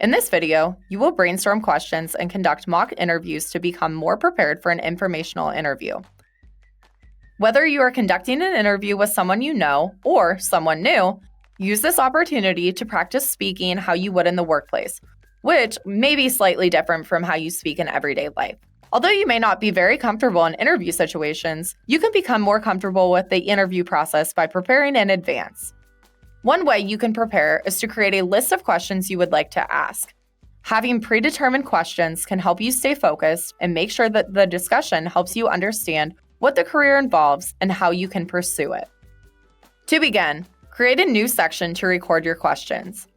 In this video, you will brainstorm questions and conduct mock interviews to become more prepared for an informational interview. Whether you are conducting an interview with someone you know or someone new, use this opportunity to practice speaking how you would in the workplace, which may be slightly different from how you speak in everyday life. Although you may not be very comfortable in interview situations, you can become more comfortable with the interview process by preparing in advance. One way you can prepare is to create a list of questions you would like to ask. Having predetermined questions can help you stay focused and make sure that the discussion helps you understand what the career involves and how you can pursue it. To begin, create a new section to record your questions.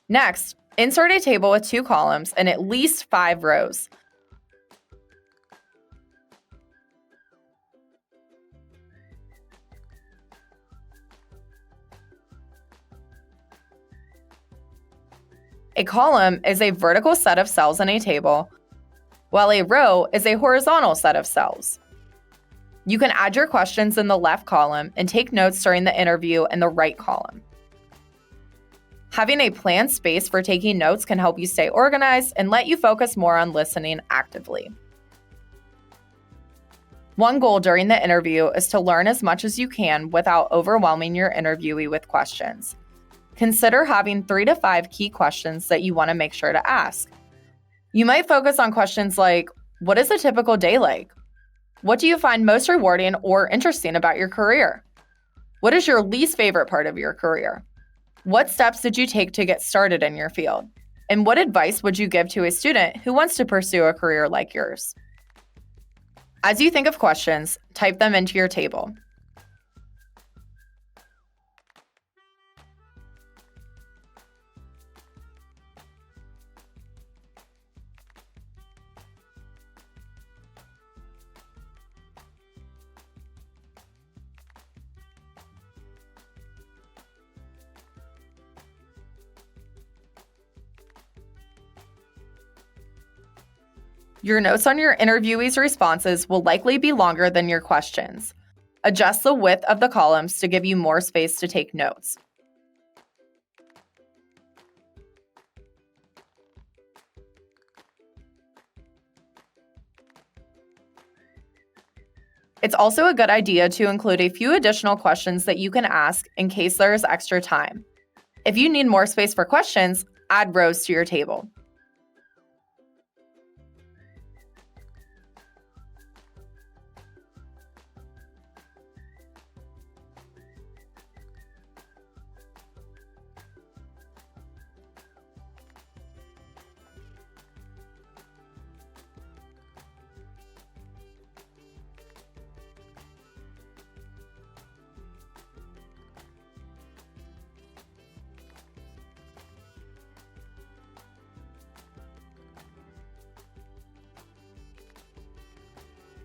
Next, insert a table with 2 columns and at least 5 rows. A column is a vertical set of cells in a table, while a row is a horizontal set of cells. You can add your questions in the left column and take notes during the interview in the right column. Having a planned space for taking notes can help you stay organized and let you focus more on listening actively. One goal during the interview is to learn as much as you can without overwhelming your interviewee with questions. Consider having 3 to 5 key questions that you want to make sure to ask. You might focus on questions like, what is a typical day like? What do you find most rewarding or interesting about your career? What is your least favorite part of your career? What steps did you take to get started in your field? And what advice would you give to a student who wants to pursue a career like yours? As you think of questions, type them into your table. Your notes on your interviewee's responses will likely be longer than your questions. Adjust the width of the columns to give you more space to take notes. It's also a good idea to include a few additional questions that you can ask in case there is extra time. If you need more space for questions, add rows to your table.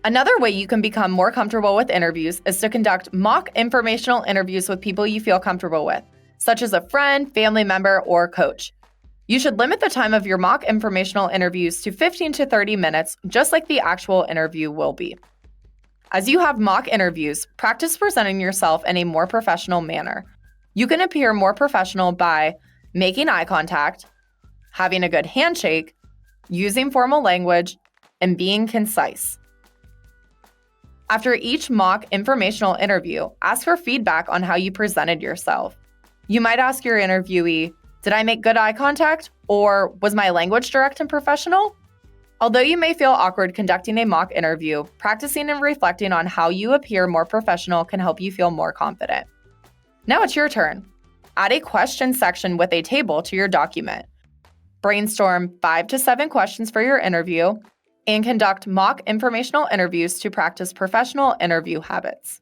Another way you can become more comfortable with interviews is to conduct mock informational interviews with people you feel comfortable with, such as a friend, family member, or coach. You should limit the time of your mock informational interviews to 15 to 30 minutes, just like the actual interview will be. As you have mock interviews, practice presenting yourself in a more professional manner. You can appear more professional by making eye contact, having a good handshake, using formal language, and being concise. After each mock informational interview, ask for feedback on how you presented yourself. You might ask your interviewee, did I make good eye contact? Or was my language direct and professional? Although you may feel awkward conducting a mock interview, practicing and reflecting on how you appear more professional can help you feel more confident. Now it's your turn. Add a question section with a table to your document. Brainstorm 5 to 7 questions for your interview, and conduct mock informational interviews to practice professional interview habits.